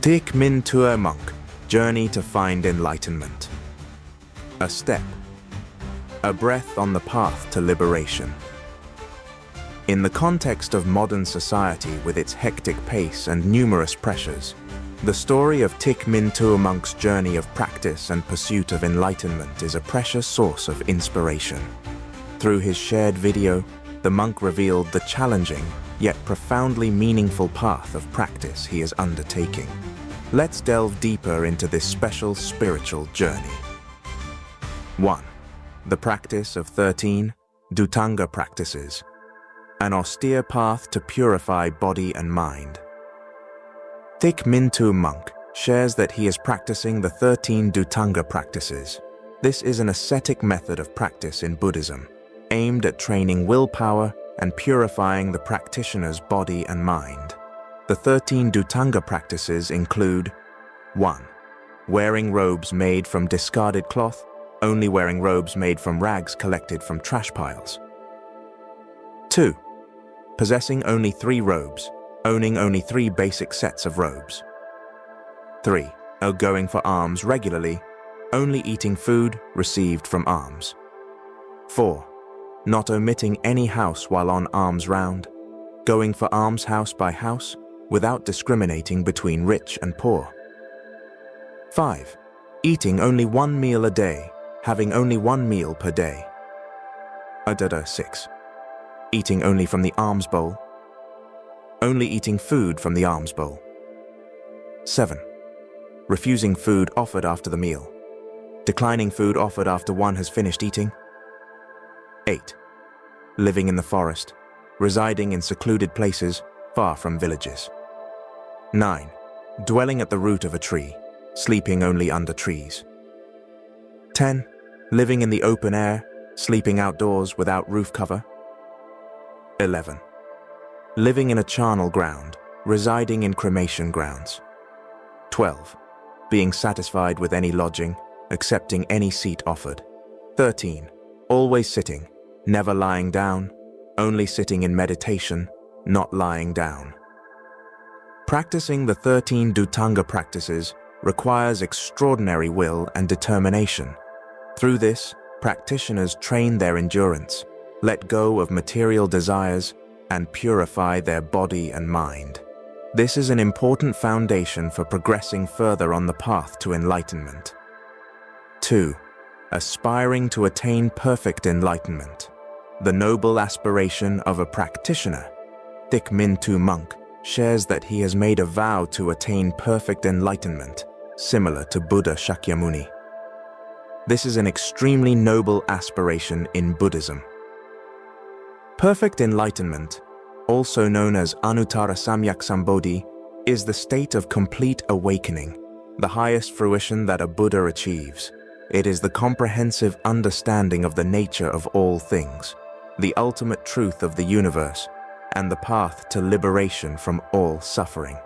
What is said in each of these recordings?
Thich Minh Tue monk, journey to find enlightenment. A step. A breath on the path to liberation. In the context of modern society with its hectic pace and numerous pressures, the story of Thich Minh Tue monk's journey of practice and pursuit of enlightenment is a precious source of inspiration. Through his shared video, the monk revealed the challenging, yet profoundly meaningful path of practice he is undertaking. Let's delve deeper into this special spiritual journey. 1. The practice of 13 Dhutanga practices, an austere path to purify body and mind. Thich Minh Tue monk shares that he is practicing the 13 Dhutanga practices. This is an ascetic method of practice in Buddhism, aimed at training willpower and purifying the practitioner's body and mind. The 13 Dhutanga practices include 1. Wearing robes made from discarded cloth, only wearing robes made from rags collected from trash piles. 2. Possessing only 3 robes, owning only 3 basic sets of robes. 3. Going for alms regularly, only eating food received from alms. 4. Not omitting any house while on alms round, going for alms house by house without discriminating between rich and poor. 5. Eating only 1 meal a day, having only 1 meal per day. 6. Eating only from the alms bowl, only eating food from the alms bowl. 7. Refusing food offered after the meal, declining food offered after one has finished eating. 8. Living in the forest, residing in secluded places far from villages. 9. Dwelling at the root of a tree, sleeping only under trees. 10. Living in the open air, sleeping outdoors without roof cover. 11. Living in a charnel ground, residing in cremation grounds. 12. Being satisfied with any lodging, accepting any seat offered. 13. Always sitting, never lying down, only sitting in meditation, not lying down. Practicing the 13 Dhutanga practices requires extraordinary will and determination. Through this, practitioners train their endurance, let go of material desires, and purify their body and mind. This is an important foundation for progressing further on the path to enlightenment. 2. Aspiring to attain perfect enlightenment. The noble aspiration of a practitioner. Thich Minh Tue monk shares that he has made a vow to attain perfect enlightenment, similar to Buddha Shakyamuni. This is an extremely noble aspiration in Buddhism. Perfect enlightenment, also known as Anuttara Samyak Sambodhi, is the state of complete awakening, the highest fruition that a Buddha achieves. It is the comprehensive understanding of the nature of all things, the ultimate truth of the universe, and the path to liberation from all suffering.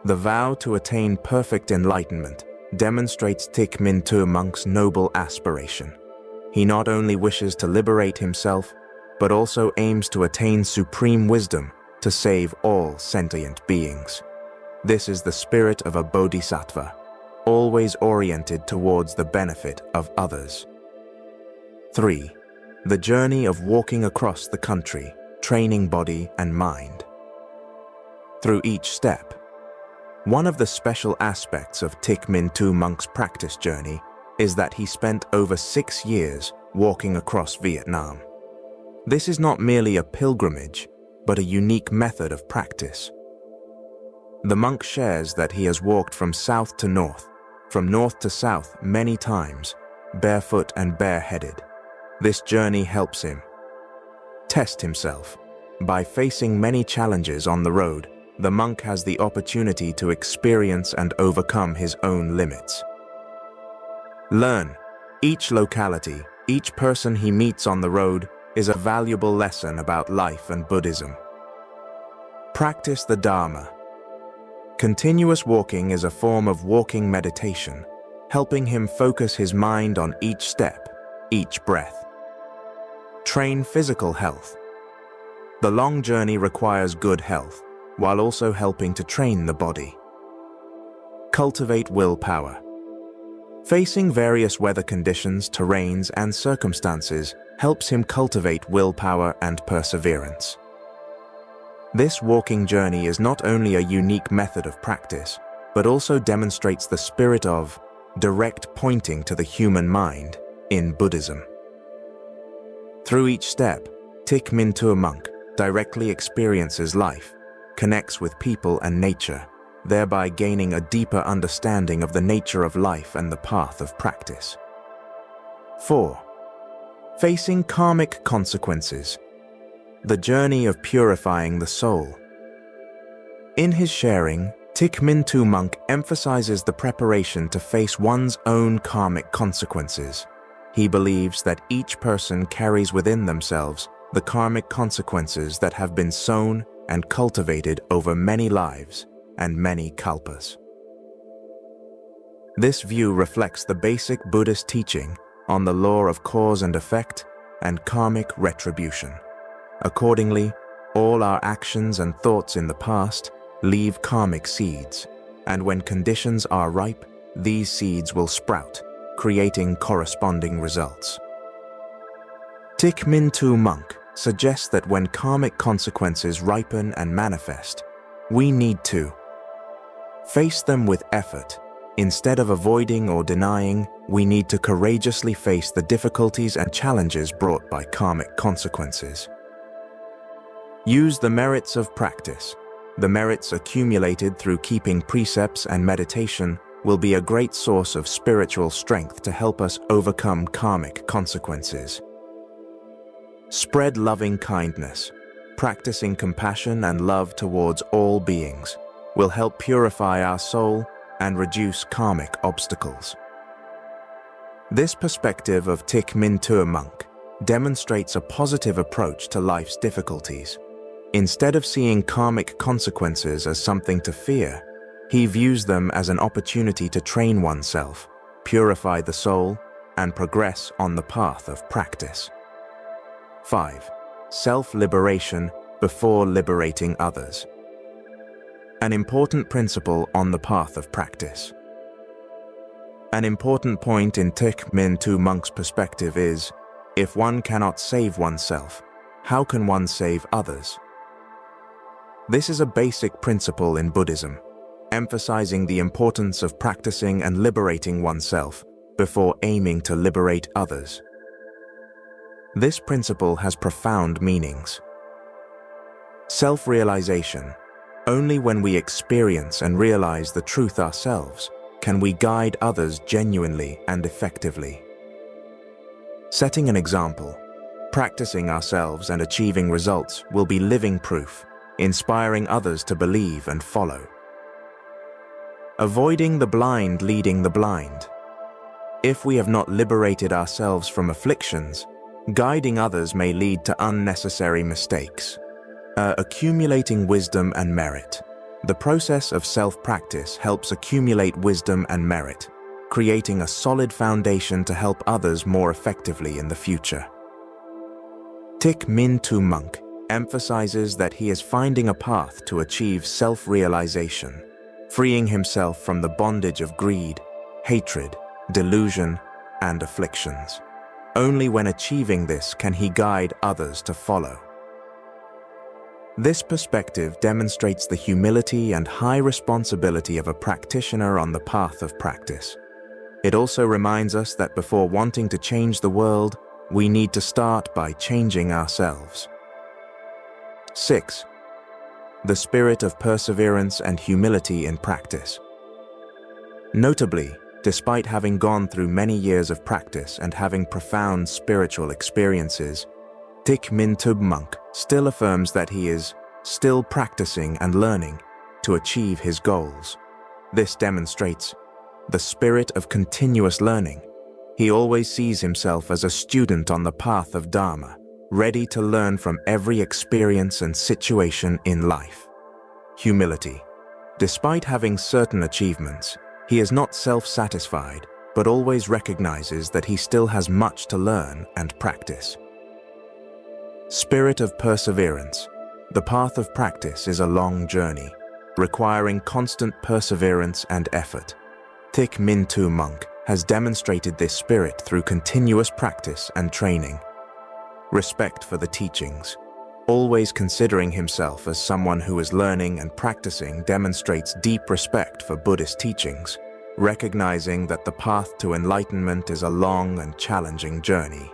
The vow to attain perfect enlightenment demonstrates Thich Minh Tue monk's noble aspiration. He not only wishes to liberate himself, but also aims to attain supreme wisdom to save all sentient beings. This is the spirit of a bodhisattva, always oriented towards the benefit of others. 3. The journey of walking across the country, training body and mind. Through each step, one of the special aspects of Thich Minh Tue monk's practice journey is that he spent over 6 years walking across Vietnam. This is not merely a pilgrimage, but a unique method of practice. The monk shares that he has walked from south to north, from north to south many times, barefoot and bareheaded. This journey helps him test himself. By facing many challenges on the road, the monk has the opportunity to experience and overcome his own limits. Learn. Each locality, each person he meets on the road is a valuable lesson about life and Buddhism. Practice the Dharma. Continuous walking is a form of walking meditation, helping him focus his mind on each step, each breath. Train physical health. The long journey requires good health. while also helping to train the body. Cultivate willpower. Facing various weather conditions, terrains, and circumstances helps him cultivate willpower and perseverance. This walking journey is not only a unique method of practice, but also demonstrates the spirit of direct pointing to the human mind in Buddhism. Through each step, Thich Minh Tue monk directly experiences life, connects with people and nature, thereby gaining a deeper understanding of the nature of life and the path of practice. 4. Facing karmic consequences. The journey of purifying the soul. In his sharing, Thich Minh Tue monk emphasizes the preparation to face one's own karmic consequences. He believes that each person carries within themselves the karmic consequences that have been sown and cultivated over many lives and many kalpas. This view reflects the basic Buddhist teaching on the law of cause and effect and karmic retribution. Accordingly, all our actions and thoughts in the past leave karmic seeds, and when conditions are ripe, these seeds will sprout, creating corresponding results. Thich Minh Tue monk suggests that when karmic consequences ripen and manifest, we need to face them with effort. Instead of avoiding or denying, we need to courageously face the difficulties and challenges brought by karmic consequences. Use the merits of practice. The merits accumulated through keeping precepts and meditation will be a great source of spiritual strength to help us overcome karmic consequences. Spread loving kindness. Practicing compassion and love towards all beings will help purify our soul and reduce karmic obstacles. This perspective of Thich Minh Tue monk demonstrates a positive approach to life's difficulties. Instead of seeing karmic consequences as something to fear, he views them as an opportunity to train oneself, purify the soul, and progress on the path of practice. 5. Self-liberation before liberating others. An important principle on the path of practice. An important point in Thich Minh Tue monk's perspective is, if one cannot save oneself, how can one save others? This is a basic principle in Buddhism, emphasizing the importance of practicing and liberating oneself before aiming to liberate others. This principle has profound meanings. Self-realization. Only when we experience and realize the truth ourselves can we guide others genuinely and effectively. Setting an example, practicing ourselves and achieving results will be living proof, inspiring others to believe and follow. Avoiding the blind leading the blind. If we have not liberated ourselves from afflictions, guiding others may lead to unnecessary mistakes. Accumulating wisdom and merit. The process of self-practice helps accumulate wisdom and merit, creating a solid foundation to help others more effectively in the future. Thich Minh Tue monk emphasizes that he is finding a path to achieve self-realization, freeing himself from the bondage of greed, hatred, delusion, and afflictions. Only when achieving this can he guide others to follow. This perspective demonstrates the humility and high responsibility of a practitioner on the path of practice. It also reminds us that before wanting to change the world, we need to start by changing ourselves. 6. The spirit of perseverance and humility in practice. Notably, despite having gone through many years of practice and having profound spiritual experiences, Thich Minh Tue monk still affirms that he is still practicing and learning to achieve his goals. This demonstrates the spirit of continuous learning. He always sees himself as a student on the path of Dharma, ready to learn from every experience and situation in life. Humility. Despite having certain achievements, he is not self-satisfied, but always recognizes that he still has much to learn and practice. Spirit of perseverance. The path of practice is a long journey, requiring constant perseverance and effort. Thich Minh Tue monk has demonstrated this spirit through continuous practice and training. Respect for the teachings. Always considering himself as someone who is learning and practicing demonstrates deep respect for Buddhist teachings, recognizing that the path to enlightenment is a long and challenging journey.